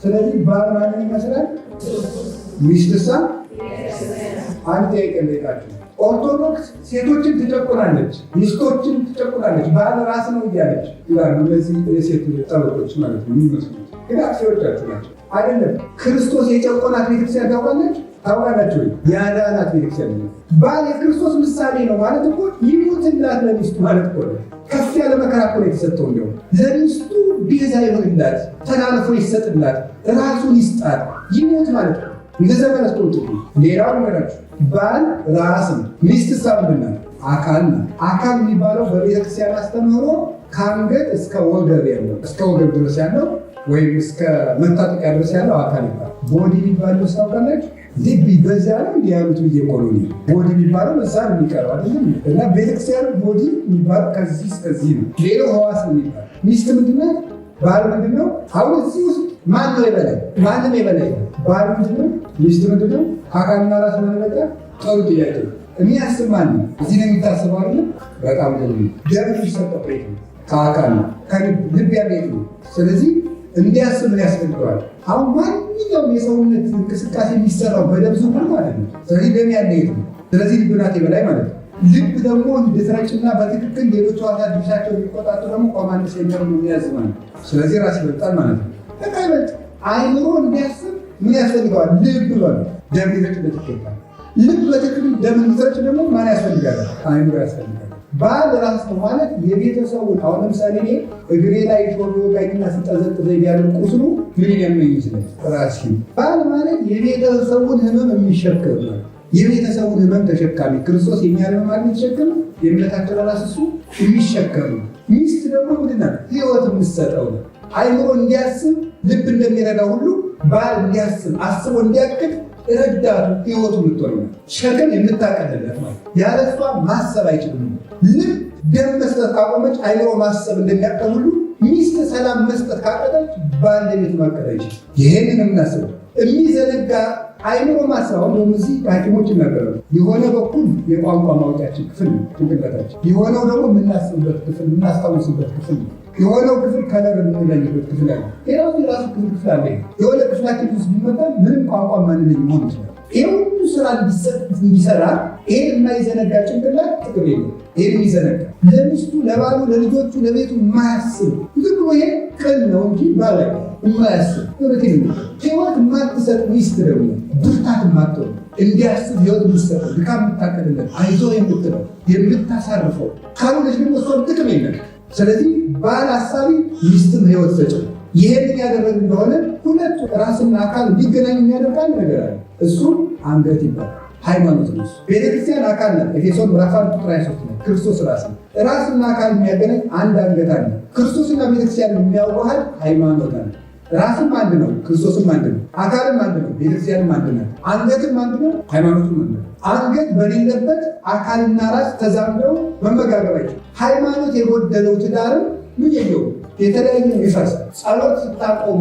ስለዚህ ባል ማንን ይመስላል? ሚስትሳ? አንተ የቀለቃችሁ ኦርቶዶክስ ሴቶችን ትጨቁናለች፣ ሚስቶችን ትጨቁናለች፣ ባል ራስ ነው እያለች ይላሉ። እነዚህ የሴት ጠበቆች ማለት ነው የሚመስሉት ግን አክሲዎቻችሁ ናቸው። አይደለም። ክርስቶስ የጨቆናት ቤተክርስቲያን ታውቃላችሁ? ያዳናት ቤተክርስቲያን ነው። ባል የክርስቶስ ምሳሌ ነው ማለት እኮ ይሙትላት ለሚስቱ ማለት እኮ ነው። ከፍ ያለ መከራ እኮ ነው የተሰጠው። እንዲያው ለሚስቱ ቤዛ ይሆንላት፣ ተላልፎ ይሰጥላት፣ ራሱን ይስጣት፣ ይሞት ማለት ነው። እንደዛ ማለት ነው። ሌላው ነገራችሁ ባል ራስ ነው፣ ሚስት ሳምብና አካል ነው። አካል የሚባለው በቤተክርስቲያን አስተምህሮ ከአንገት እስከ ወገብ ያለው እስከ ወገብ ድረስ ያለው ወይም እስከ መታጠቂያ ድረስ ያለው አካል ይባላል። ቦዲ የሚባለው ታውቃላችሁ? ልብ በዚያ ነው ያሉት ኮሎኒ ቦዲ የሚባለው እዛ ነው የሚቀረው አይደለም። እና ቤተክርስቲያን ቦዲ የሚባለው ከዚህ እስከዚህ ነው። ሌላው ህዋስ ነው የሚባለው። ሚስት ምንድነው? ባል ምንድነው? አሁን እዚህ ውስጥ ማን ነው የበላይ? ማንም የበላይ ባል ምንድነው? ሚስት ምንድነው? አካልና ራስ ማለበቃ ጥሩ ጥያቄ ነው። የሚያስብ ማን ነው? እዚህ ነው የሚታሰበው አይደለም። በጣም ደም ይሰጠው ከአካል ነው ከልብ ያለው ነው። ስለዚህ እንዲያስብ ምን ያስፈልገዋል? አሁን ማንኛውም የሰውነት እንቅስቃሴ የሚሰራው በደም ዝውውር ማለት ነው። ስለዚህ ደም ያለው ነው። ስለዚህ ልብ ናት የበላይ ማለት ነው። ልብ ደግሞ እንድትረጭና በትክክል ሌሎች ዋጋ ድርሻቸው የሚቆጣጠሩ ደግሞ ኮማንድ ሴንተር ነው የሚያዝ ማለት ነው። ስለዚህ ራስ ይበልጣል ማለት ነው። በቃ ይበልጥ አይምሮ እንዲያስብ ምን ያስፈልገዋል? ልብ በሉ ደም ሊረጭበት ይገባል። ልብ በትክክል ደም እንዲረጭ ደግሞ ማን ያስፈልጋል? አይምሮ ያስፈልጋል። ባል ራስ ነው ማለት የቤተሰቡን አሁን ለምሳሌ እኔ እግሬ ላይ ሾሎ ጋይና ሲጠዘጥዘ ቢያደርግ ቁስሉ ምን የሚያመኝ ይችላል? ራስ። ባል ማለት የቤተሰቡን ህመም የሚሸከም ነው። የቤተሰቡን ህመም ተሸካሚ ክርስቶስ የሚያለው ማለት ተሸከም የእምነታችን ራስ እሱ የሚሸከም ነው። ሚስት ደግሞ ምንድነው? ህይወት የምትሰጠው ነው። አይምሮ እንዲያስብ ልብ እንደሚረዳው ሁሉ ባል እንዲያስብ አስቦ እንዲያቅድ ረዳቱ ህይወቱ የምትሆነው ሸክም የምታቀልለት ማለት ያለሷ ማሰብ አይችልም። ልብ ደም መስጠት ካቆመች አይምሮ ማሰብ እንደሚያቀል ሁሉ ሚስት ሰላም መስጠት ካቀደች ባል ለቤት ማቀድ አይችልም። ይሄንን የምናስበው የሚዘነጋ አይምሮ ማሰብ አሁን እዚህ ሐኪሞች ይናገራሉ። የሆነ በኩል የቋንቋ ማውጫችን ክፍል ጭንቅላታችን፣ የሆነው ደግሞ የምናስብበት ክፍል የምናስታውስበት ክፍል ነው። የሆነው ክፍል ከለር የምንለይበት ክፍል አለ። የራሱ ክፍል አለ። የሆነ ክፍላችን ውስጥ ቢመጣ ምንም ቋንቋ ማንለይ መሆን ይችላል። ይህ ሁሉ ስራ እንዲሰራ ይሄን የማይዘነጋ ጭንቅላት ጥቅም የለው። ይሄን የሚዘነጋ ለሚስቱ፣ ለባሉ፣ ለልጆቹ፣ ለቤቱ የማያስብ ዝም ብሎ ይሄ ቅል ነው እንጂ ባላ የማያስብ ህይወት የማትሰጥ ሚስት ደግሞ ብርታት የማትሆን እንዲያስብ ህይወት የምትሰጥ ድካም የምታቀልለት አይዞ የምትለው የምታሳርፈው ካልሆነች ደግሞ እሷም ጥቅም የለም። ስለዚህ ባል አሳቢ ሚስትም ህይወት ሰጭ። ይሄን ያደረግ እንደሆነ ሁለቱ ራስና አካል እንዲገናኙ የሚያደርግ አንድ ነገር አለ። እሱም አንገት ይባላል። ሃይማኖት ነው። ቤተክርስቲያን አካል ናት። ኤፌሶን ምዕራፍ 1 ቁጥር 23 ነው። ክርስቶስ ራስ ነው። ራስና አካል የሚያገናኝ አንድ አንገት አለ። ክርስቶስና ቤተክርስቲያን የሚያዋህድ ሃይማኖት አለ። ራስም አንድ ነው፣ ክርስቶስም አንድ ነው፣ አካልም አንድ ነው፣ ቤተክርስቲያንም አንድ ነው፣ አንገትም አንድ ነው፣ ሃይማኖትም አንድ ነው። አንገት በሌለበት አካልና ራስ ተዛምደው መመጋገብ አይችልም። ሃይማኖት የጎደለው ትዳርም ምን የለውም፣ የተለያየ ይፈርሳል። ጸሎት ስታቆሙ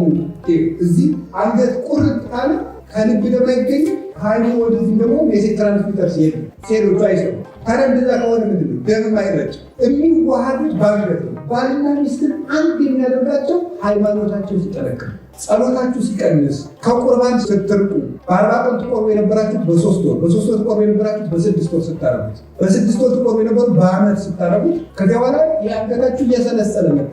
እዚህ አንገት ቁርጥ ካለ ከልብ ደግሞ አይገኝም። ከአይኑ ወደዚህ ደግሞ ሜሴጅ ትራንስሚተር ሲሄድ ሴሎቹ አይሰሩ። ታዲያ እንደዛ ከሆነ ምንድን ነው? ደምም አይረጭም። የሚዋሃዱት በአንገት ነው። ባልና ሚስትን አንድ የሚያደርጋቸው ሃይማኖታቸው ሲጠነክር፣ ጸሎታችሁ ሲቀንስ፣ ከቁርባን ስትርቁ፣ በ40 ቀን ትቆርቡ የነበራችሁት በ3 ወር፣ በ3 ወር ትቆርቡ የነበራችሁት በ6 ወር ስታረጉት፣ በ6 ወር ትቆርቡ የነበሩ በዓመት ስታረጉት፣ ከዚያ በኋላ የአንገታችሁ እየሰለሰለ መጥ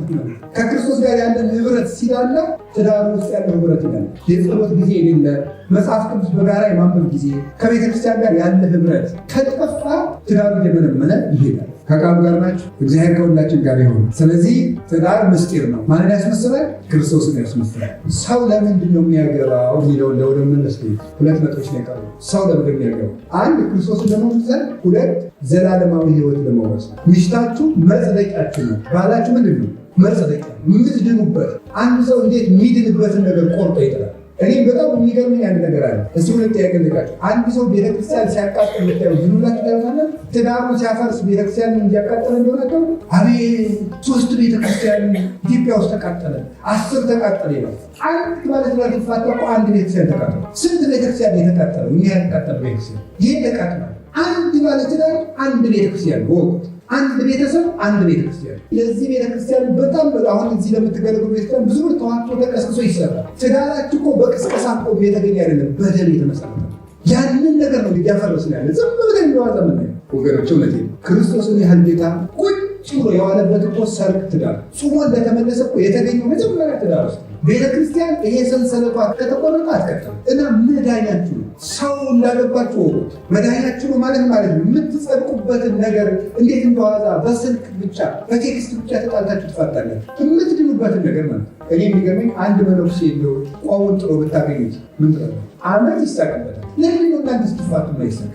ከክርስቶስ ጋር ያለን ህብረት ሲላላ ትዳር ውስጥ ያለው ህብረት ይላል። የጸሎት ጊዜ የሌለ መጽሐፍ ቅዱስ በጋራ የማንበብ ጊዜ ከቤተክርስቲያን ጋር ያለ ህብረት ከጠፋ ትዳሩ እየመነመነ ይሄዳል። ከቃሉ ጋር ናቸው። እግዚአብሔር ከሁላችን ጋር ይሆን። ስለዚህ ትዳር ምስጢር ነው። ማንን ያስመስላል? ክርስቶስን ያስመስላል። ሰው ለምንድን ነው የሚያገባው የሚለውን ለወደ መለስ ሁለት ነጥቦች ነው የቀሩ። ሰው ለምንድን ነው የሚያገባው? አንድ ክርስቶስን ለመምሰል፣ ሁለት ዘላለማዊ ህይወት ለመውረስ። ሚስታችሁ መጽደቂያችሁ ነው። ባላችሁ ምንድን ነው? መጽደቂያ የምትድኑበት። አንድ ሰው እንዴት የሚድንበትን ነገር ቆርጦ ይጥላል? እኔ በጣም የሚገርመኝ አንድ ነገር አለ። እስቲ ሁለት ጥያቄ ልጠይቃችሁ። አንድ ሰው ቤተክርስቲያን ሲያቃጥል ልታዩ ዝኑላችሁ ታዩታላችሁ። ትዳሩን ሲያፈርስ ቤተክርስቲያን እንዲያቃጥል እንደሆነ ተው። አቤት 3 ቤተክርስቲያን ኢትዮጵያ ውስጥ ተቃጠለ፣ 10 ተቃጠለ ይላል። አንድ ማለት ነው ተፋታ እኮ አንድ ቤተክርስቲያን ተቃጠለ። ስንት ቤተክርስቲያን የተቃጠለው? እኛ ያቃጠለ ቤተክርስቲያን ይሄ ተቃጠለ። አንድ ማለት ነው አንድ ቤተክርስቲያን ወቅት አንድ ቤተሰብ፣ አንድ ቤተክርስቲያን። ለዚህ ቤተክርስቲያን በጣም አሁን እዚህ ለምትገለገሉ ቤተክርስቲያን ብዙ ብር ተዋጥቶ ተቀስቅሶ ይሰራል። ትዳራችሁ እኮ በቅስቀሳ እኮ የተገኘ አይደለም፣ በደም የተመሰረተ ያንን ነገር ነው እያፈረስን ያለ ዝም ብለን እንደዋዛ ምናየው ወገኖች። እውነቴ ነው። ክርስቶስን ያህል ጌታ ቁጭ ብሎ የዋለበት እኮ ሰርግ ትዳር ጾሞ እንደተመለሰ እኮ የተገኘው መጀመሪያ ትዳር ውስጥ ቤተክርስቲያን ይሄ ሰንሰለቷ ከተቆረጠ አትቀጥልም። እና መዳኛችሁ ነው። ሰው እንዳገባችሁ ወቁት። መዳኛችሁ ነው ማለት ነው። የምትጸድቁበትን ነገር እንዴት እንደዋዛ በስልክ ብቻ በቴክስት ብቻ ተጣልታችሁ ትፋታላችሁ። የምትድኑበትን ነገር ማለት ነው። እኔ የሚገርመኝ አንድ መነኩሴ እንደው ቆቡን ጥሎ ብታገኙት ምን ጥረ አመት ይሳቅበታል። ለምን ነው እናንተ ስትፋቱ ማይሳቅ?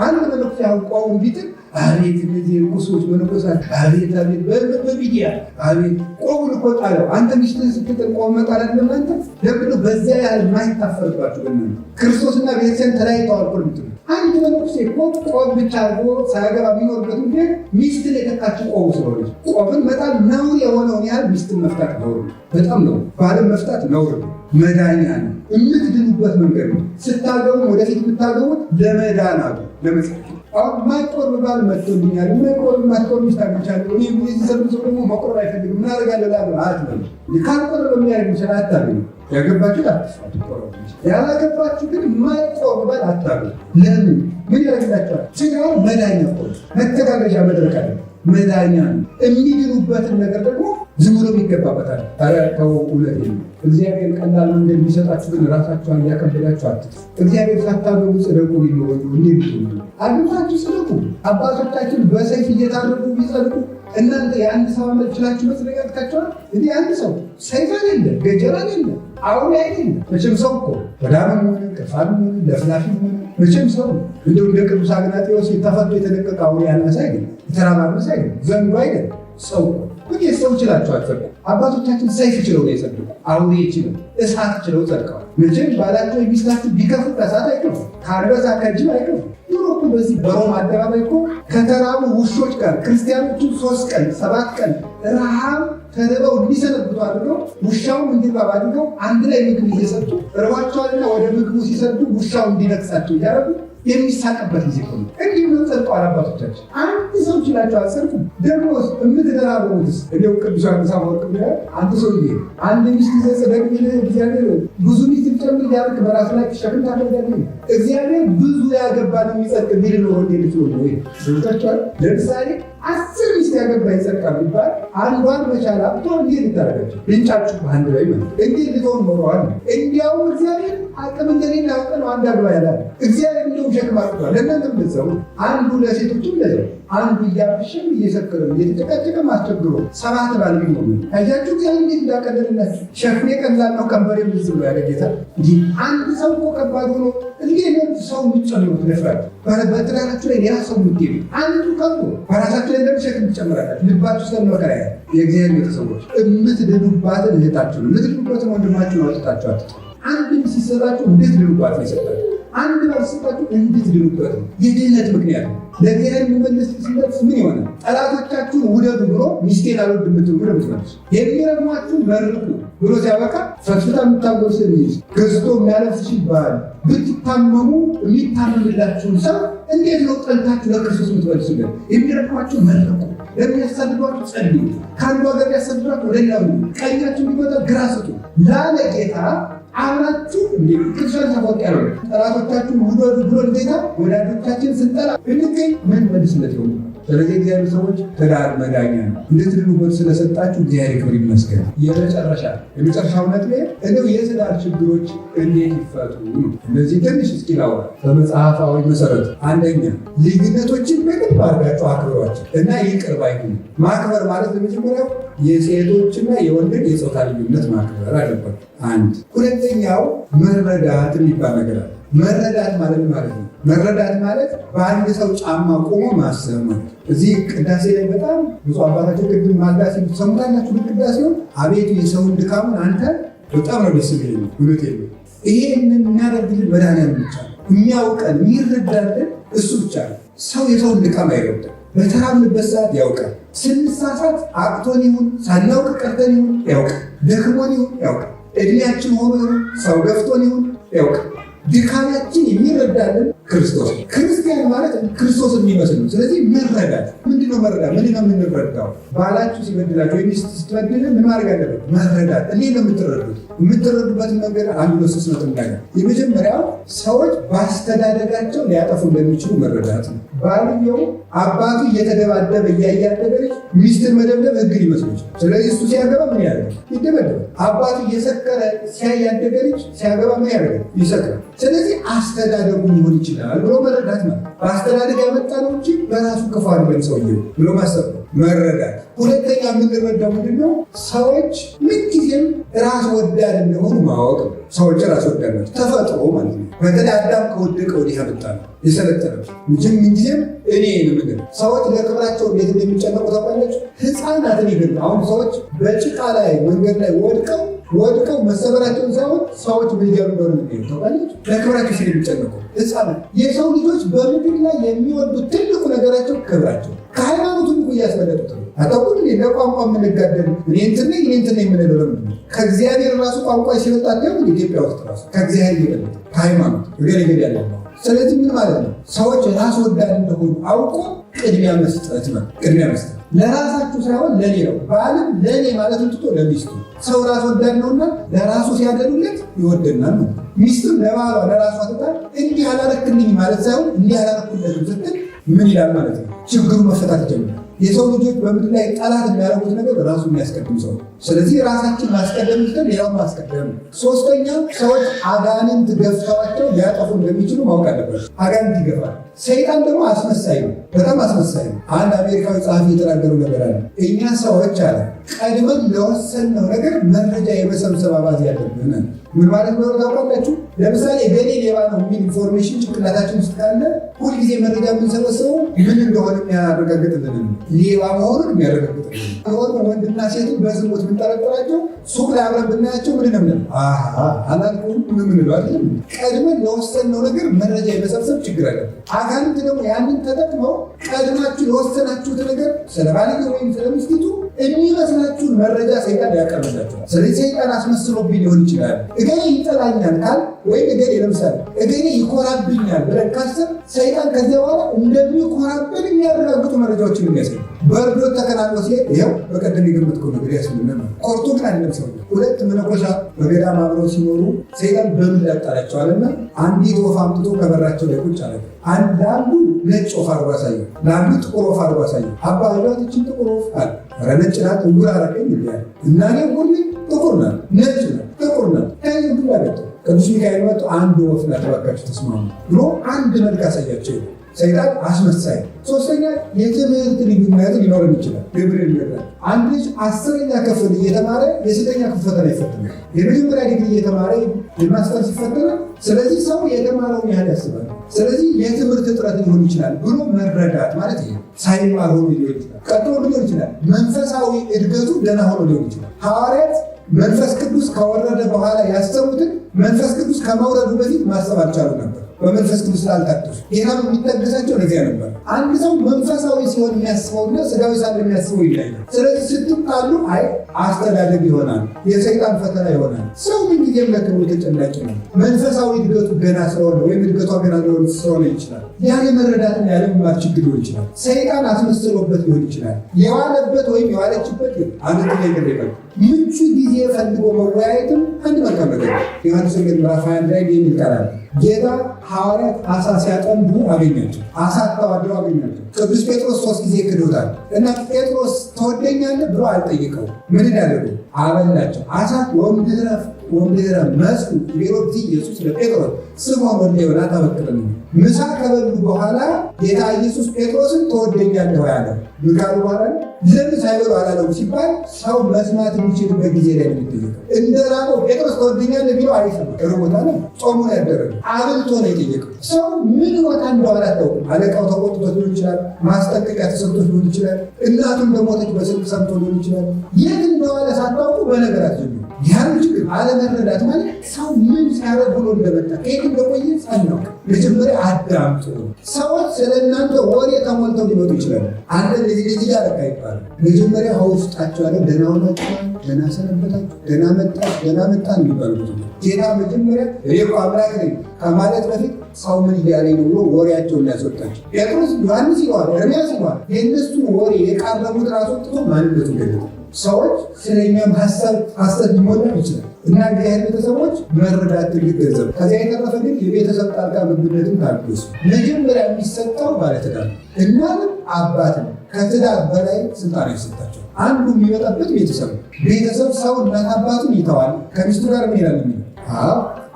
አንድ መነኩሴ አሁን ቆቡን ቢጥል አቤት እነዚህ ርኩሶች መነኮሳት፣ አቤት አቤት በሚዲያ አቤት ቆቡን እኮ ጣለው። አንተ ሚስትህን ስትጥል ቆብ መጣል አይደለም አንተ። ለምን ነው በዚያ ያህል ማይታፈርባችሁ? በእናንተ ክርስቶስና ቤተክርስቲያን ተለያይተዋል እኮ የምትሉ አንድ መነኩሴ እኮ ቆብ ብቻ አድርጎ ሳያገባ የሚኖርበት ምክንያት ሚስትን የተካችው ቆቡ ስለሆነች። ቆብን መጣል ነውር የሆነውን ያህል ሚስትን መፍታት ነውር ነው። በጣም ነው። ባልን መፍታት ነውር ነው። መዳኛ ነው። የምትድኑበት መንገድ ነው። ስታገቡ ወደፊት የምታገቡት ለመዳን አሉ ለመጽደቅ። አሁን ማይቆርብ ባል መጥቶልኛል፣ የማይቆርብ ማትቆርብ ሚስት አግኝቻለሁ፣ እኔ የዚህ ሰው ደግሞ መቆረብ አይፈልግም፣ ምን አደርጋለሁ ላሉ አትበሉ። ካልቆረበ የሚያደርግ ይችላል አታገኙ። ያገባችሁ አትቆረቡ። ያላገባችሁ ግን የማይቆርብ ባል አታገኙ። ለምን? ምን ያደርግላችኋል? ትዳር መዳኛ ቆ መተጋገዣ መድረክ አለ። መዳኛ ነው። የሚድኑበትን ነገር ደግሞ ዝም ብሎ ይገባበታል። ኧረ ተው፣ እውነት ነው። እግዚአብሔር ቀላል መንገድ የሚሰጣችሁ ግን ራሳችኋን እያከበዳችሁ አትት። እግዚአብሔር ሳታገቡ ጽደቁ ቢኖሩ እንዴት ነው? አግብታችሁ ጽደቁ። አባቶቻችን በሰይፍ እየታረዱ ቢጸድቁ እናንተ የአንድ ሰው አመት ችላችሁ መጽደቅ ያልካችኋል። እንዲህ አንድ ሰው ሰይፍ አይደለ፣ ገጀራ አይደለ፣ አውሬ አይደለ። መቼም ሰው እኮ በዳምም ሆነ ቅርፋንም ሆነ ለፍላፊም ሆነ መቼም ሰው እንደው እንደ ቅዱስ አግናጤዎስ ተፈቶ የተለቀቀ አውሬ ያልመሰ አይደለም፣ የተራማመሰ አይደለም፣ ዘንዱ አይደለም። ሰው ግን የሰው ችላቸው አጸድቁ። አባቶቻችን ሰይፍ ችለው ነው የጸድቁ። አውሬ ችለው እሳት ችለው ጸድቀዋል። መቼም ባላቸው የሚስታችሁ ቢከፉ ከእሳት አይከፉ፣ ከአንበሳ ከጅብ አይከፉ። ድሮ እኮ በዚህ በሮም አደባባይ እኮ ከተራቡ ውሾች ጋር ክርስቲያኖቹ 3 ቀን 7 ቀን ረሃብ ተርበው እንዲሰነብቱ አድርገው ውሻውም እንዲራብ አድርገው አንድ ላይ ምግብ እየሰጡ እርቧቸዋልና ወደ ምግቡ ሲሰዱ ውሻው እንዲነክሳቸው እያደረጉ የሚሳቅበት ጊዜ ሆነ። እንዲህ ነው ጸድቀዋል አባቶቻችን። አንድ ሰው ችላቸው አልጸድቁም። ደግሞ የምትደራረቡትስ እንደው ቅዱስ ዮሐንስ አፈወርቅ ብለህ አንድ ሰውዬ አንድ ሚስት ዘጸደቅ ቢልህ እግዚአብሔር ብዙ ሚስት ጨምር ያልክ በራስ ላይ ሸክም ታደርጋለህ። እግዚአብሔር ብዙ ያገባ ነው የሚጸድቅ ቢል ነው እንዴ ልትሆን ወይ ሰውታችኋል። ለምሳሌ 10 ሚስት ያገባ ይጸድቃል ቢባል አንዷን መቻል አብቶ እንዴት ልታደርጋቸው? ልንጫችሁ በአንድ ላይ ማለት እንዴት ልትሆን ኖረዋል? እንዲያውም እግዚአብሔር አቅም እንደሌለ አውቀ ነው አንድ አግባ ያላል። እግዚአብሔር እንደውም ሸክም አቅቷል። ለእናንተም እንደዛው አንዱ ለሴቶችም እንደዛው አንዱ እያብሽም እየሰከረም እየተጨቃጨቀ ማስቸግሮ 7 ባል ቢሆኑ አያችሁ እግዚአብሔር እንዴት እንዳቀለልላችሁ። ሸክሜ ቀላል ነው ቀንበሬ ብዙ ነው ያለ ጌታ እንጂ አንድ ሰው እኮ ከባድ ሆኖ እንዴት ነው ሰው የሚጨምሩት? ለፍራት በትዳራችሁ ላይ ሌላ ሰው የምትሄዱ አንዱ ከብዶ በራሳችሁ ላይ ደግሞ ሸክም ትጨምራላችሁ። ልባችሁ ስለመከራ ያለ የእግዚአብሔር ቤተሰቦች የምትድኑባትን እህታችሁን የምትድኑበትን ወንድማችሁን አውጥታችሁ አትጥሉ። አንድ ሲሰጣችሁ እንዴት ድኑባት ነው ይሰጣችሁ። አንድ ባልሰጣችሁ እንዴት ድኑበት ነው የድህነት ምክንያት ነው። ለእግዚአብሔር የሚመለስ ሲለት ምን ይሆናል? ጠላቶቻችሁን ውደዱ ብሎ ሚስቴን አልወድም ብትሉ ምትመልሱ የሚረግሟችሁን መርቁ ብሎ ሲያበቃ ፈትፍታ የምታጎርስ ሚስት ገዝቶ የሚያለብስሽ ይባላል። ብትታመሙ የሚታመምላችሁን ሰው እንዴት ነው ጠልታችሁ ለክርስቶስ የምትመልሱለት? የሚረግሟችሁን መርቁ፣ ለሚያሳድዷችሁ ጸልዩ፣ ከአንዱ ሀገር ያሳድዷችሁ ወደ ሌላው ቀኛችሁ ቢመጣ ግራ ስጡ ላለ ጌታ አብራችሁ ቅዱሳን ተቆጥ ያለው ጠላቶቻችሁን ውደዱ ብሎ ጌታ ወዳጆቻችን ስንጠላ እንገኝ ምን መልስለት ይሆን? ስለዚህ እግዚአብሔር ሰዎች ትዳር መዳኛ ነው። እንድትድኑበት ስለሰጣችሁ እግዚአብሔር ክብር ይመስገን። የመጨረሻው ነጥብ እንደው የትዳር ችግሮች እንዴት ይፈቱ ነው። እነዚህ ትንሽ እስኪ ላውራ። በመጽሐፋዊ መሰረት አንደኛ ልዩነቶችን በደንብ አድርጋችሁ አክብሯቸው እና ይቅር ባይ ሁኑ። ማክበር ማለት ለመጀመሪያው የሴቶችና የወንድን የፆታ ልዩነት ማክበር አለበት። አንድ ሁለተኛው መረዳት የሚባል ነገር አለ። መረዳት ማለት ነው። መረዳት ማለት በአንድ ሰው ጫማ ቆሞ ማሰብ ማለት። እዚህ ቅዳሴ ላይ በጣም ብዙ አባታቸው ቅድም ማልዳሴ ሰሙታላችሁ። ቅዳሴውን አቤቱ የሰውን ድካሙን አንተ በጣም ነው ደስ የሚል እውነት የለ። ይሄንን የሚያደርግልን መድኃኒዓለም ብቻ ነው። የሚያውቀን የሚረዳልን እሱ ብቻ ነው። ሰው የሰውን ድካም አይረዳም። በተራምንበት ሰዓት ያውቃል። ስንሳሳት አቅቶን ይሁን ሳናውቅ ቀርተን ይሁን ያውቃል። ደክሞን ይሁን ያውቃል። እድሜያችን ሆኖ ይሁን ሰው ገፍቶን ይሁን ያውቃል። ድካማችን የሚረዳልን ክርስቶስ። ክርስቲያን ማለት ክርስቶስን የሚመስል ነው። ስለዚህ መረዳት ምንድነው? መረዳት ምንድነው የምንረዳው? ባላችሁ ሲበድላችሁ ወይ ሚስት ስትበድል ምን ማድረግ አለበት? መረዳት። እንዴት ነው የምትረዱት? የምትረዱበትን መንገድ አንዱ ሶስት ነው ትናገር። የመጀመሪያው ሰዎች በአስተዳደጋቸው ሊያጠፉ እንደሚችሉ መረዳት ነው። ባልየው አባቱ እየተደባደበ እያያደገ ሚስትን መደብደብ ህግን ይመስል ይችላል። ስለዚህ እሱ ሲያገባ ምን ያደርጋል? ይደበደባል። አባቱ እየሰከረ ሲያያደገ ልጅ ሲያገባ ምን ያደርጋል? ይሰክራል። ስለዚህ አስተዳደጉ ሊሆን ይችላል ብሎ መረዳት ማለት በአስተዳደግ ያመጣ ነው እንጂ በራሱ ክፉ አይደለም ሰውየው ብሎ ማሰብ ነው መረዳት። ሁለተኛ የምንረዳው ምንድነው? ሰዎች ምንጊዜም ራስ ወዳድ እንደሆኑ ማወቅ ነው። ሰዎች ራስ ወዳድ ናቸው ተፈጥሮ ማለት ነው። በተለይ አዳም ከወደቀ ወዲህ ያመጣ ነው የሰለጠነው። ምንጊዜም እኔ ነው። ሰዎች ለክብራቸው እንዴት እንደሚጨነቁ ታውቃላችሁ? ህፃናትን ይገል አሁን ሰዎች በጭቃ ላይ መንገድ ላይ ወድቀው መሰበራቸውን ሳይሆን ሰዎች ምን እያሉ እንደሆነ ታውቃላችሁ? ለክብራቸው ስለሚጨነቁ ህፃናት። የሰው ልጆች በምድር ላይ የሚወዱት ትልቁ ነገራቸው ክብራቸው። ከሃይማኖቱን እኮ እያስበለጡት ነው። አታውቁም? ለቋንቋ የምንጋደል እኔ እንትን ነኝ የምንለው ለምንድን ነው? ከእግዚአብሔር ራሱ ቋንቋ ሲወጣ ኢትዮጵያ ውስጥ ራሱ ከእግዚአብሔር ይበልጥ ከሃይማኖት ገለገል ያለ ነው። ስለዚህ ምን ማለት ነው? ሰዎች ራስ ወዳድ እንደሆኑ አውቆ ቅድሚያ መስጠት ነው። ቅድሚያ መስጠት ለራሳችሁ ሳይሆን ለሌላው። ባልም ለእኔ ማለት ትቶ ለሚስቱ። ሰው ራስ ወዳድ ነውና ለራሱ ሲያደሉለት ይወደናል ነው። ሚስትም ለባሏ ለራሷ ትታ እንዲህ አላረክልኝ ማለት ሳይሆን እንዲህ አላረኩለትም ስትል ምን ይላል ማለት ነው? ችግሩ መፈታት ይጀምራል። የሰው ልጆች በምድር ላይ ጠላት የሚያደርጉት ነገር ራሱ የሚያስቀድም ሰው። ስለዚህ ራሳችን ማስቀደም ይችላል፣ ሌላውን ማስቀደም። ሶስተኛው ሰዎች አጋንንት ገፍተዋቸው ሊያጠፉ እንደሚችሉ ማወቅ አለበት። አጋንንት ይገፋል። ሰይጣን ደግሞ አስመሳይ ነው፣ በጣም አስመሳይ ነው። አንድ አሜሪካዊ ጸሐፊ የተናገሩ ነገር አለ። እኛ ሰዎች አለ ቀድመን ለወሰንነው ነገር መረጃ የመሰብሰብ አባዜ ያለብን። ምን ማለት ነው ታውቃላችሁ? ለምሳሌ ገሌ ሌባ ነው የሚል ኢንፎርሜሽን ጭንቅላታችን ውስጥ ካለ ሁልጊዜ መረጃ የምንሰበስበው ምን እንደሆነ የሚያረጋግጥልን ሌባ መሆኑን የሚያረጋግጥልን ሆኑ። ወንድና ሴትን በዝሙት የምንጠረጥራቸው ሱቅ ላይ አብረን ብናያቸው ምን ነው አላልኩም ምንለው አይደለም። ቀድመን ለወሰንነው ነገር መረጃ የመሰብሰብ ችግር አለብን። አጋንንት ደግሞ ያንን ተጠቅመው ቀድማችሁ የወሰናችሁት ነገር ስለ ባልየው ወይም ስለ ሚስቲቱ የሚመስላችሁን መረጃ ሰይጣን ያቀርብላችኋል። ስለዚህ ሰይጣን አስመስሎብኝ ሊሆን ይችላል። እገሌ ይጠላኛል ካል ወይም እገሌ ለምሳሌ እገሌ ይኮራብኛል ብለን ካሰብ ሰይጣን ከዚያ በኋላ እንደሚኮራብን የሚያረጋግጡ መረጃዎችን የሚያሳይ በርዶ ተከናንቦ ሲሄድ ይኸው በቀደም የገመትከው ነገር ያስብልን ኮርቶ ግን አይደለም። ሰው ሁለት መነኮሳት በገዳም አብረው ሲኖሩ ሰይጣን በምን ያጣላቸዋልና አንዲት ወፍ አምጥቶ ከበራቸው ላይ ቁጭ አለ። አንዳንዱ ነጭ ወፍ አድርጎ አሳየው፣ ለአንዱ ጥቁር ወፍ አድርጎ አሳየው። አባ ይሏት እችን ጥቁር ወፍ አለ። ኧረ ነጭ ናት እንጉር አረቀኝ ይላል እና እኔ ሁሉ ጥቁር ናት ነጭ ናት ጥቁር ናት ታይዙ ብላ ገጠ ቅዱስ ሚካኤል መጥቶ አንድ ወፍ ናት እባካችሁ ተስማሙ ብሎ አንድ መልክ አሳያቸው። ሰይጣን አስመሳይ። ሶስተኛ የትምህርት ልዩነት ሊኖርን ይችላል። ገብርኤል ይላል አንድ ልጅ 10ኛ ክፍል እየተማረ የ9ኛ ክፍል ፈተና ይፈተናል። የመጀመሪያ ዲግሪ እየተማረ የማስተርስ ይፈተናል። ስለዚህ ሰው የተማረውን ያህል ያስባል። ስለዚህ የትምህርት እጥረት ሊሆን ይችላል ብሎ መረዳት ማለት ይሄ ሳይማር ሆኖ ሊሆን ይችላል። ቀጥሎ ሊሆን ይችላል መንፈሳዊ እድገቱ ደህና ሆኖ ሊሆን ይችላል። ሐዋርያት መንፈስ ቅዱስ ከወረደ በኋላ ያሰቡትን መንፈስ ቅዱስ ከመውረዱ በፊት ማሰብ አልቻሉ ነበር። በመንፈስ ቅዱስ ስላልታደሱ ጌታም የሚጠገሳቸው ለዚያ ነበር። አንድ ሰው መንፈሳዊ ሲሆን የሚያስበውና ስጋዊ ሳለ የሚያስበው ይለያል። ስለዚህ ስትጣሉ አይ አስተዳደግ ይሆናል፣ የሰይጣን ፈተና ይሆናል። ሰው ምን ጊዜም ለክብሩ ተጨናቂ ነው። መንፈሳዊ እድገቱ ገና ስለሆነ ወይም እድገቷ ገና ስለሆነ ይችላል ያለ መረዳትና ያለ መማር ችግር ሊሆን ይችላል። ሰይጣን አስመስሎበት ሊሆን ይችላል። የዋለበት ወይም የዋለችበት አንድ ላይ ገደቀ ምቹ ጊዜ ፈልጎ መወያየትም አንድ መልካም ነገር ነው። ዮሐንስ ወንጌል ምዕራፍ 21 ላይ የሚል ቃል አለ። ጌታ ሐዋርያት አሳ ሲያጠምዱ አገኛቸው። አሳ ተዋደው አገኛቸው። ቅዱስ ጴጥሮስ 3 ጊዜ ክዶታል እና ጴጥሮስ ተወደኛለህ ብሎ አልጠየቀው። ምን ያደረገው? አበላቸው። አሳ ወምድረ መስኩ ቤሮቲ ኢየሱስ ለጴጥሮስ ስምዖን ወልደ ዮና ተበቀለ። ምሳ ከበሉ በኋላ ጌታ ኢየሱስ ጴጥሮስን ተወደኛለህ ወይ አለው። ምን ካሉ በኋላ ለምን ሳይበሉ አላለው ሲባል ሰው መስማት የሚችልበት ጊዜ ላይ ነው። እንደ ራበው ጴጥሮስ ተወደኛለህ ቢለው አይሰማም። ርቦታ ነው፣ ጾሙ ያደረገ አብልቶ ነው የጠየቀው። ሰው ምን ቦታ እንደሆነ አታውቅም። አለቃው ተቆጥቶት ሊሆን ይችላል፣ ማስጠንቀቂያ ተሰጥቶት ሊሆን ይችላል፣ እናቱም በሞተች በስልክ ሰምቶ ሊሆን ይችላል። የት እንደሆነ ሳታውቁ በነገር አትጀምሩ። ያን ችግር አለመረዳት ማለት ሰው ምን ሲያደርግ ብሎ እንደመጣ ከየት እንደቆየ ሳናውቅ መጀመሪያ አዳምጡ። ሰዎች ስለ እናንተ ወሬ ተሞልተው ሊመጡ ይችላሉ። አንተ ልጅ ያረካ ይባላል። መጀመሪያ ውስጣቸው ያለ ደህና ሆናችሁ፣ ደህና ሰነበታችሁ፣ ደህና መጣ የሚባሉት ጌታ መጀመሪያ እኔ እኮ አምላክ ነኝ ከማለት በፊት ሰው ምን እያለኝ ነው ብሎ ወሬያቸውን ሊያስወጣቸው ጴጥሮስ፣ ዮሐንስ ይለዋል፣ ኤርምያስ ይለዋል። የእነሱን ወሬ የቃረቡትን አስወጥቶ ማንነቱን ገለጠ። ሰዎች ስለኛም ሀሳብ ሊሞላ ይችላል እና እግዚአብሔር ቤተሰቦች መረዳት ትልቅ ገንዘብ። ከዚያ የተረፈ ግን የቤተሰብ ጣልቃ ገብነትን ታገሱ። መጀመሪያ የሚሰጠው ባለትዳር እናትም አባት ነው። ከትዳር በላይ ስልጣን አይሰጣቸው። አንዱ የሚመጣበት ቤተሰብ ሰው እናት አባቱን ይተዋል፣ ከሚስቱ ጋር ምን ይላል?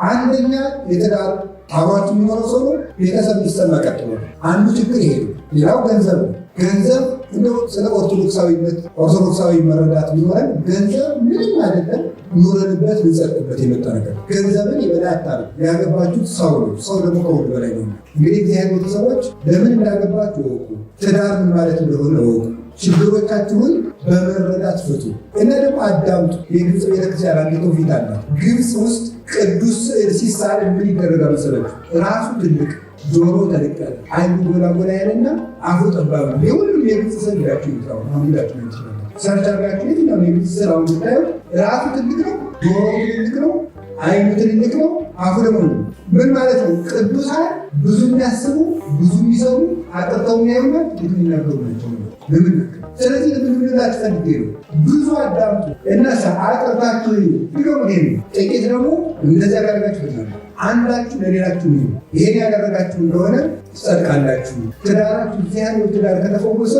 አንደኛ የትዳር አብሯችሁ የሚኖረው ሰው ነው። ቤተሰብ ሊሰማ ቀጥሎ አንዱ ችግር ይሄ ነው። ሌላው ገንዘብ ነው። ገንዘብ እንደው ስለ ኦርቶዶክሳዊ መረዳት ሊኖረን ገንዘብ ምንም አይደለም፣ ኑረንበት ልንጸድቅበት የመጣ ነገር። ገንዘብን የበላይ አታርጉ። ያገባችሁት ሰው ነው። ሰው ደግሞ ከሁሉ በላይ ነው። እንግዲህ እግዚአብሔር ቤተሰቦች ለምን እንዳገባችሁ እወቁ። ትዳር ምን ማለት እንደሆነ እወቁ። ችግሮቻችሁን በመረዳት ፍቱ እና ደግሞ አዳምጡ። የግብፅ ቤተክርስቲያን አንዲት ፊት አላት። ግብፅ ውስጥ ቅዱስ ስዕል ሲሳል ምን ይደረጋል መሰላችሁ? ራሱ ትልቅ፣ ጆሮ ተለቅ ያለ፣ አይኑ ጎላ ጎላ ያለና አፉ ጠባብ ነው። የሁሉም የግብፅ ስዕል ሄዳችሁ ይታው ሁላችሁ ነው ይችላል። ሰርች አድርጋችሁ የትኛው የግብፅ ስዕል አሁን ብታዩት ራሱ ትልቅ ነው፣ ጆሮ ትልቅ ነው፣ አይኑ ትልቅ ነው፣ አፉ ደግሞ ነው። ምን ማለት ነው? ቅዱሳን ብዙ የሚያስቡ ብዙ የሚሰሩ አጥርተው የሚያዩና ጥቂት የሚናገሩ ናቸው። ለምን? ስለዚህ ለምንላችሁ ፈልጌ ነው። ብዙ አዳምጡ እና አጥርታችሁ ይሁን ይሄ ጥቂት ደግሞ እንደዚህ ያደረጋችሁ ነው። አንዳችሁ ለሌላችሁ ነው። ይሄን ያደረጋችሁ እንደሆነ ትጸድቃላችሁ። ትዳራችሁ እግዚአብሔር ትዳር ከተፈወሰ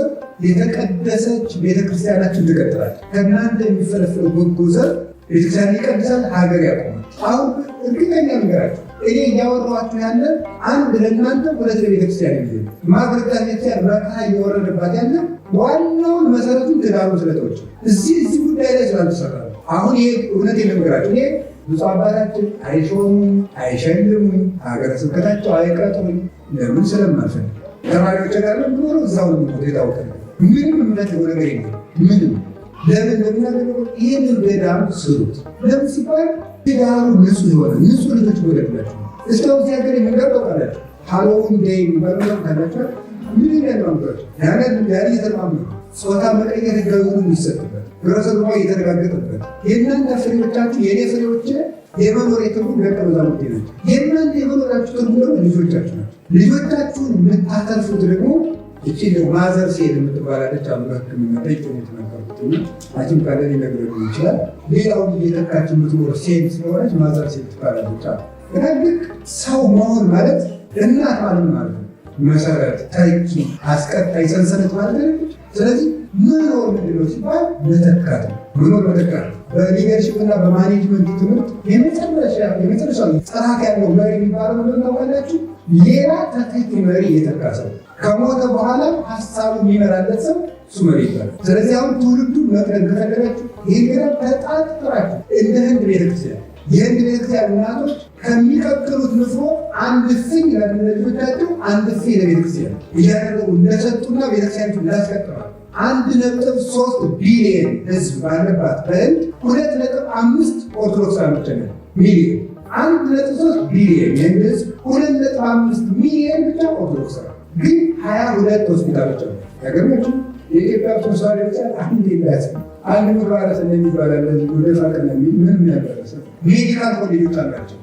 የተቀደሰች ቤተክርስቲያናችን ትቀጥላለች። ከእናንተ የሚፈለፈለው በጎ ዘር ቤተክርስቲያን ይቀድሳል፣ ሀገር ያቆማል። አሁን እርግጠኛ ነገራችሁ እኔ እያወራኋችሁ ያለ አንድ ለእናንተ ሁለት ለቤተክርስቲያን ጊዜ ማድረግታ ቤተክርስቲያን መርሃ እየወረደባት ያለ ዋናውን መሰረቱን ትዳሩ ስለተወች እዚህ ጉዳይ ላይ ስላልተሰራ አሁን ይሄ እውነት የነገራችሁ እኔ ብፁዕ አባታችን አይሾሙኝ አይሸልሙኝ ሀገረ ስብከታቸው አይቀጥሩኝ። ለምን? ስለማልፈልግ ተማሪዎች ጋር ምኖረው እዛው ነው የታወቀ ምንም እምነት ነገር የለም። ምንም ለምን ለምናገረው ይህንን ገዳም ስሩት። ለምን ሲባል ትዳሩ ንጹህ የሆነ ንጹህ ልጆች ወለድላችሁ። እስካሁን እዚህ ሀገር የመንገር ጠቃላችሁ ሃሎዊን ዴይ የሚባለው ካላችሁ ምን ያለማምራችሁ ያለ የተማመ ጾታ መቀየር ህጋዊ ሆኖ የሚሰጥበት ግረሰብማ የተረጋገጠበት የእናንተ ፍሬዎቻችሁ የኔ ፍሬዎች የመኖር የትርጉም ደቀ መዛሙርቴ ናቸው። የእናንተ የመኖራችሁ ትርጉም ደግሞ ልጆቻችሁ ናቸው። ልጆቻችሁን የምታተርፉት ደግሞ እቺ ማዘር ሴል የምትባላለች አሉ ሕክምና ጠይቅ የተናገርኩትና ሐኪም ካለ ሊነግረን ይችላል። ሌላውን እየተካችሁ የምትኖር ሴል ስለሆነች ማዘር ሴል ትባላለች። እና ልክ ሰው መሆን ማለት እናት ማለት ነው። መሰረት፣ ተኪ፣ አስቀጣይ ሰንሰለት ማለት ነው። ስለዚህ መኖር ምንድነው ሲባል መተካት ነው። መኖር መተካት በሊደርሽፕ እና በማኔጅመንት ትምህርት የመጨረሻ ጥራት ያለው መሪ የሚባለው ምንድን ታውቃላችሁ? ሌላ ተተኪ መሪ የተካ ሰው ከሞተ በኋላ ሀሳቡ የሚመራለት ሰው እሱ መሪ ይባላል። ስለዚህ አሁን ትውልዱ መቅደም ከፈለጋችሁ ይህ ገና ተጣጥራችሁ እንደ ህንድ ቤተክርስቲያን የህንድ ቤተክርስቲያን እናቶች ከሚቀቅሉት ንፍሮ አንድ ፍኝ ለልጆቻቸው አንድ ፍኝ ለቤተክርስቲያን እያደረጉ እንደሰጡና ቤተክርስቲያኖች እንዳስቀጥራል። 1.3 ቢሊዮን ህዝብ ባለባት በህንድ 2.5 ኦርቶዶክሳኖች ሚሊዮን 1.3 ቢሊዮን የህንድ ህዝብ 2.5 ሚሊዮን ብቻ ኦርቶዶክስ ግን 22 ሆስፒታሎች አሉ። ያገርማችሁ የኢትዮጵያ ኦርቶዶክስ ቤተክርስቲያን አንድ ይላስ አንድ ምራራስ እንደሚባላል ወደ ፋቀና ምን ያደረሰ ሜዲካል ኮሌጆች አላቸው።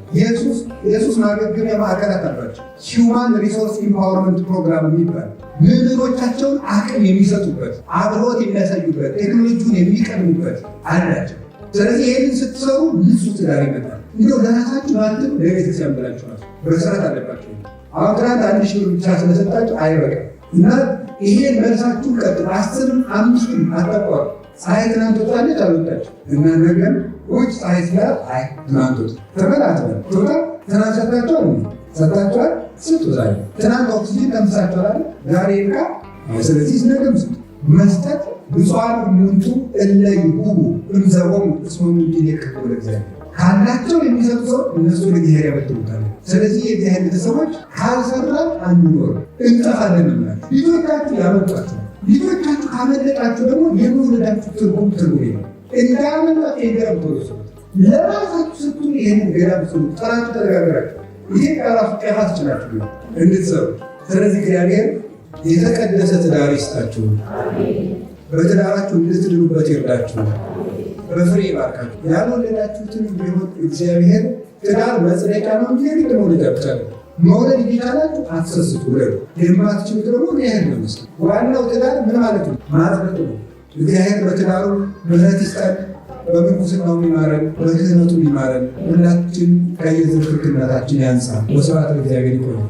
ኢየሱስ ማገገሚያ ማዕከላት አላቸው። ሂውማን ሪሶርስ ኢምፓወርመንት ፕሮግራም የሚባል ምዕመኖቻቸውን አቅም የሚሰጡበት አብሮት የሚያሳዩበት ቴክኖሎጂውን የሚቀድሙበት አላቸው። ስለዚህ ይህንን ስትሰሩ ንጹህ ትዳር ይመጣል። እንዲሁ ለራሳችሁ ማለትም ለቤተክርስቲያን ብላችሁ ናቸው በስራት አለባቸው። አሁን ትናንት 1,000 ብር ብቻ ስለሰጣችሁ አይበቃም እና ይሄን መልሳችሁ ቀጥሉ። 10ም 5ም አታቋሩ። ፀሐይ ትናንት ወጣለች አልወጣችም እና ነገም ውጭ ፀሐይ ስላት አይ ትናንት ወጣ ተበላትበል ቶታ ትናንት ሰጣችኋል ሰጣችኋል ስጡ። ዛሬ ትናንት ኦክሲጅን ቀምሳችኋል ዛሬ ይብቃ። ስለዚህ ነገም ስጡ። መስጠት ብፁዓን እሙንቱ እለ ይሁቡ እምዘቦሙ እስመ እሙንቱ ይልክሙ ለእግዚአብሔር ካላቸው የሚሰጡ ሰው እነሱ ለእግዚአብሔር ያበድሩታል። ስለዚህ የእግዚአብሔር ቤተሰቦች ካልሰራን አንኖር እንጠፋለን ማለት ልጆቻችሁ ያመጧቸው ልጆቻችሁ ካመለጣችሁ ደግሞ የመውለዳችሁ ትርጉም ነው። እንዳመጣችሁ የገረም ተወሰኑ ለራሳችሁ ስትሉ ይህን ገራም ስሉ ጠራችሁ ተነጋገራችሁ ይሄ ቃራፍ ቀፋት ይችላችሁ እንድትሰሩ። ስለዚህ እግዚአብሔር የተቀደሰ ትዳር ይስጣችሁ፣ በትዳራችሁ እንድትድኑበት ይርዳችሁ፣ በፍሬ ይባርካችሁ። ያልወለዳችሁትን ቢሆን እግዚአብሔር ትዳር መጽደቂያ ነው እንጂ የግድ መውለድ ብቻ ነው። መውለድ እየቻላችሁ አትሰስቱ። ውለዱ። የማትችሉት ደግሞ ይህን ነው መስል። ዋናው ትዳር ምን ማለት ነው? ማጽደቅ ነው። እግዚአብሔር በትዳሩ ምሕረት ይስጠን፣ በምንኩስናው ይማረን፣ በክህነቱ ይማረን። ሁላችን ከየዝርክርክነታችን ያንጻ። ወስብሐት ለእግዚአብሔር። ይቆያል።